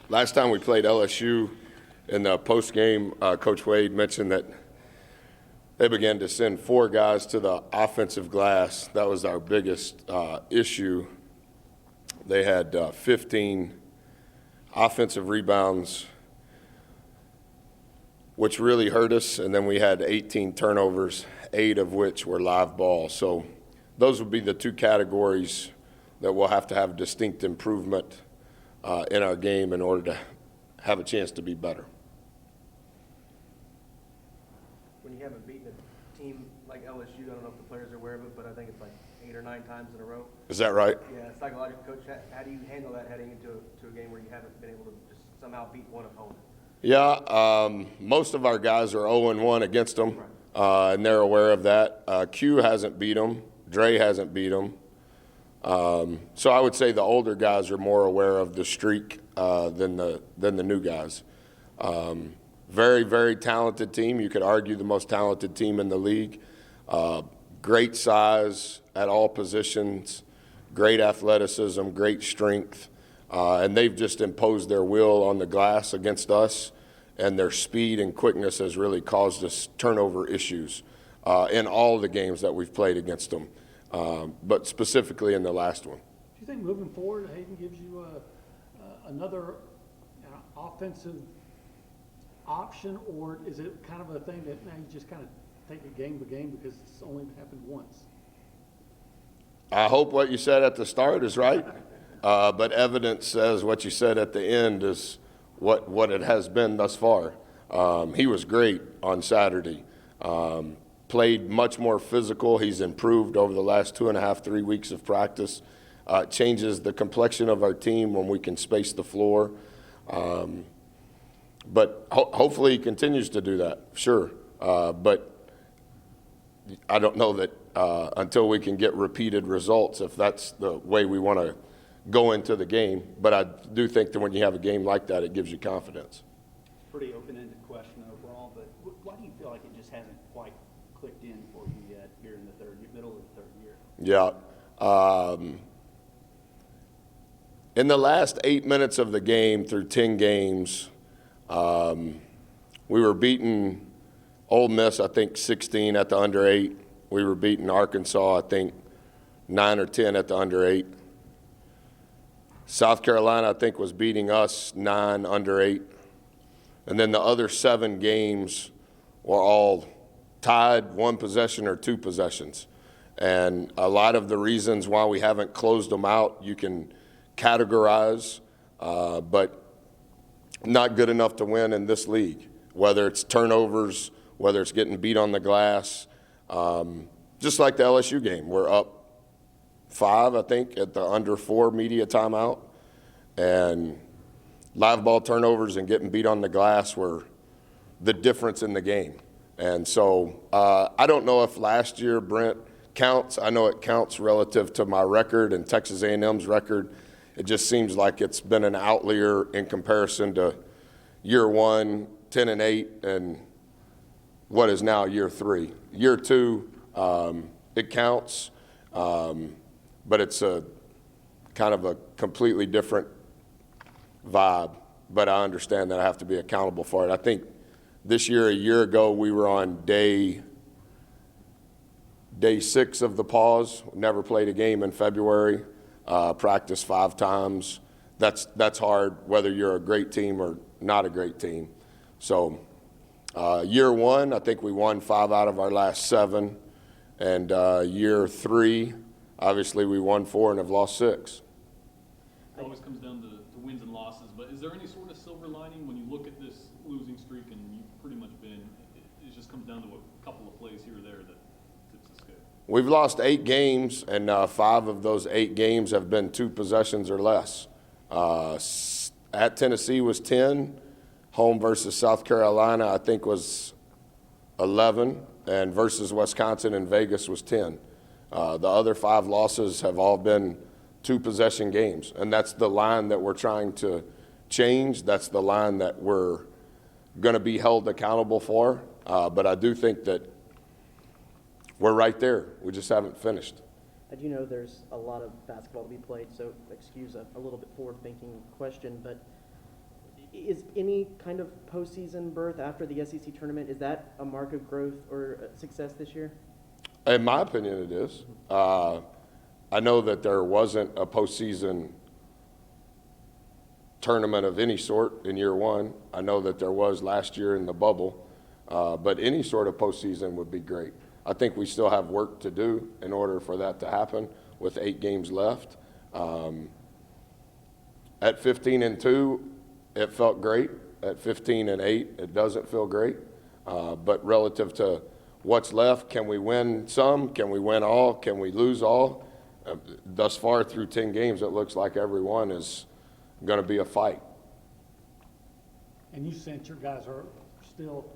last time we played LSU in the post game, Coach Wade mentioned that they began to send 4 guys to the offensive glass. That was our biggest issue. They had 15 offensive rebounds, which really hurt us, and then we had 18 turnovers, 8 of which were live ball. So those would be the 2 categories that we'll have to have distinct improvement in our game in order to have a chance to be better. When you haven't beaten a team like LSU, I don't know if the players are aware of it, but I think it's like 8 or 9 times in a row. Is that right? Yeah, psychological coach, how do you handle that heading into a game where you haven't been able to just somehow beat one opponent? Yeah, most of our guys are 0-1 against them, and they're aware of that. Q hasn't beat them. Dre hasn't beat them. So I would say the older guys are more aware of the streak than the new guys. Very, very talented team. You could argue the most talented team in the league. Great size at all positions, great athleticism, great strength. And they've just imposed their will on the glass against us, and their speed and quickness has really caused us turnover issues in all the games that we've played against them, but specifically in the last one. Do you think moving forward, Hayden gives you another offensive option, or is it kind of a thing that now you just kind of take it game to game because it's only happened once? I hope what you said at the start is right. But evidence says what you said at the end is what it has been thus far. He was great on Saturday. Played much more physical. He's improved over the last 2.5, 3 weeks of practice. Changes the complexion of our team when we can space the floor. But hopefully he continues to do that, sure. But I don't know that until we can get repeated results, if that's the way we want to go into the game. But I do think that when you have a game like that, it gives you confidence. Pretty open-ended question overall, but why do you feel like it just hasn't quite clicked in for you yet here in the middle of the 3rd year? Yeah. In the last 8 minutes of the game through 10 games, we were beating Ole Miss, I think, 16 at the under 8. We were beating Arkansas, I think, 9 or 10 at the under 8. South Carolina, I think, was beating us 9 under 8. And then the other 7 games were all tied, 1 possession or 2 possessions. And a lot of the reasons why we haven't closed them out, you can categorize, but not good enough to win in this league, whether it's turnovers, whether it's getting beat on the glass. Just like the LSU game, we're up 5, I think, at the under 4 media timeout, and live ball turnovers and getting beat on the glass were the difference in the game. And so I don't know if last year, Brent, counts. I know it counts relative to my record and Texas A&M's record. It just seems like it's been an outlier in comparison to year 1, 10-8, and what is now year 3. Year 2, it counts, but it's a kind of a completely different vibe. But I understand that I have to be accountable for it. I think this year, a year ago, we were on day 6 of the pause. Never played a game in February. Practiced 5 times. That's hard, whether you're a great team or not a great team. So year 1, I think we won 5 out of our last 7. And year 3, obviously we won 4 and have lost 6. It always comes down to wins and losses, but is there any sort of silver lining when you look at this losing streak and you've pretty much been, it just comes down to a couple of plays here or there that tips the scale? We've lost 8 games, and 5 of those 8 games have been 2 possessions or less. At Tennessee was 10. Home versus South Carolina, I think, was 11. And versus Wisconsin and Vegas was 10. The other 5 losses have all been 2 possession games. And that's the line that we're trying to change. That's the line that we're going to be held accountable for. But I do think that we're right there. We just haven't finished. I do know there's a lot of basketball to be played, so excuse a little bit forward-thinking question, but Is any kind of postseason berth after the SEC tournament, is that a mark of growth or success this year? In my opinion, it is. I know that there wasn't a postseason tournament of any sort in year one. I know that there was last year in the bubble, but any sort of postseason would be great. I think we still have work to do in order for that to happen with 8 games left. At 15-2, it felt great. At 15-8, it doesn't feel great. But relative to what's left, can we win some? Can we win all? Can we lose all? Thus far through 10 games, it looks like every one is going to be a fight. And you sense your guys are still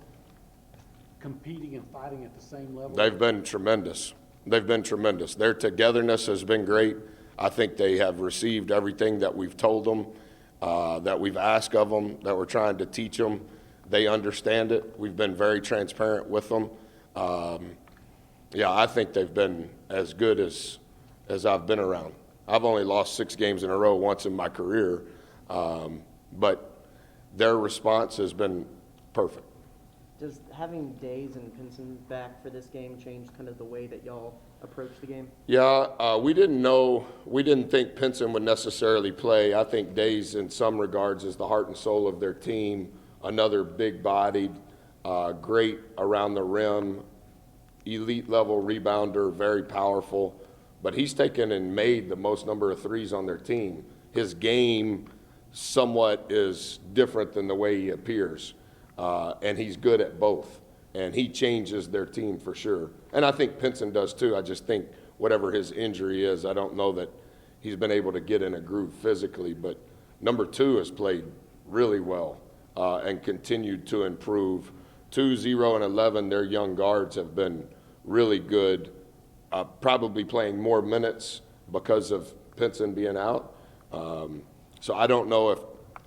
competing and fighting at the same level? They've been tremendous. They've been tremendous. Their togetherness has been great. I think they have received everything that we've told them, that we've asked of them, that we're trying to teach them. They understand it. We've been very transparent with them. Yeah, I think they've been as good as I've been around. I've only lost 6 games in a row once in my career, but their response has been perfect. Does having Days and Pinson back for this game change kind of the way that y'all approach the game? Yeah, we didn't think Pinson would necessarily play. I think Days in some regards is the heart and soul of their team, another big-bodied, great around the rim, elite level rebounder, very powerful. But he's taken and made the most number of threes on their team. His game somewhat is different than the way he appears. And he's good at both. And he changes their team for sure. And I think Pinson does too. I just think whatever his injury is, I don't know that he's been able to get in a groove physically. But number 2 has played really well and continued to improve. 2, 0, and 11, their young guards have been really good, probably playing more minutes because of Pinson being out. So I don't know if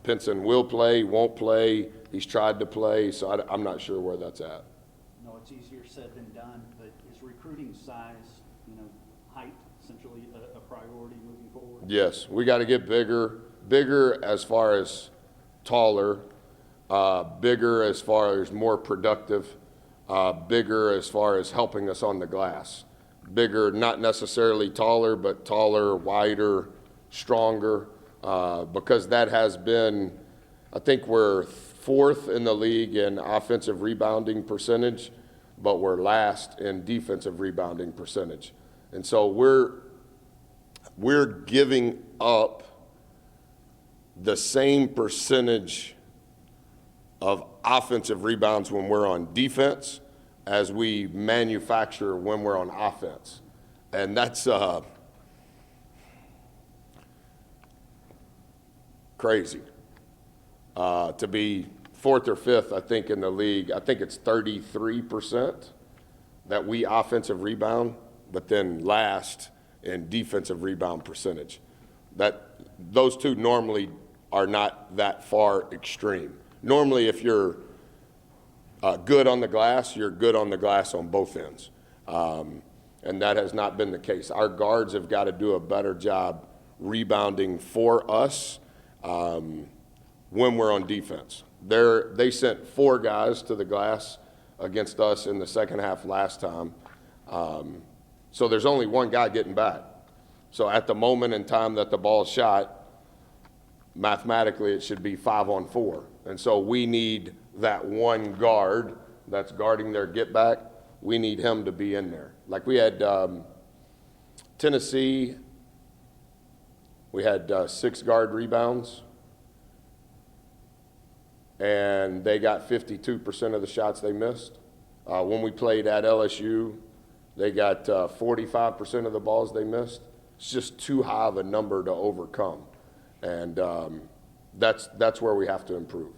Pinson will play, won't play. He's tried to play, so I'm not sure where that's at. No, it's easier said than done, but is recruiting size, height essentially a priority moving forward? Yes, we got to get bigger as far as taller, bigger as far as more productive, bigger as far as helping us on the glass. Bigger, not necessarily taller, but taller, wider, stronger, because that has been, I think we're 4th in the league in offensive rebounding percentage, but we're last in defensive rebounding percentage. And so we're giving up the same percentage of offensive rebounds when we're on defense as we manufacture when we're on offense. And that's crazy. To be 4th or 5th, I think, in the league, I think it's 33% that we offensive rebound, but then last in defensive rebound percentage. Those two normally are not that far extreme. Normally, if you're good on the glass, you're good on the glass on both ends. And that has not been the case. Our guards have got to do a better job rebounding for us when we're on defense. They sent 4 guys to the glass against us in the second half last time. So there's only 1 guy getting back. So at the moment in time that the ball's shot, mathematically it should be 5 on 4. And so we need that 1 guard that's guarding their get back. We need him to be in there. Like we had Tennessee, we had 6 guard rebounds. And they got 52% of the shots they missed. When we played at LSU, they got 45% of the balls they missed. It's just too high of a number to overcome. And that's where we have to improve.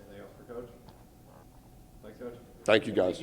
Anything else for Coach? Thanks, Coach. Thank you, guys.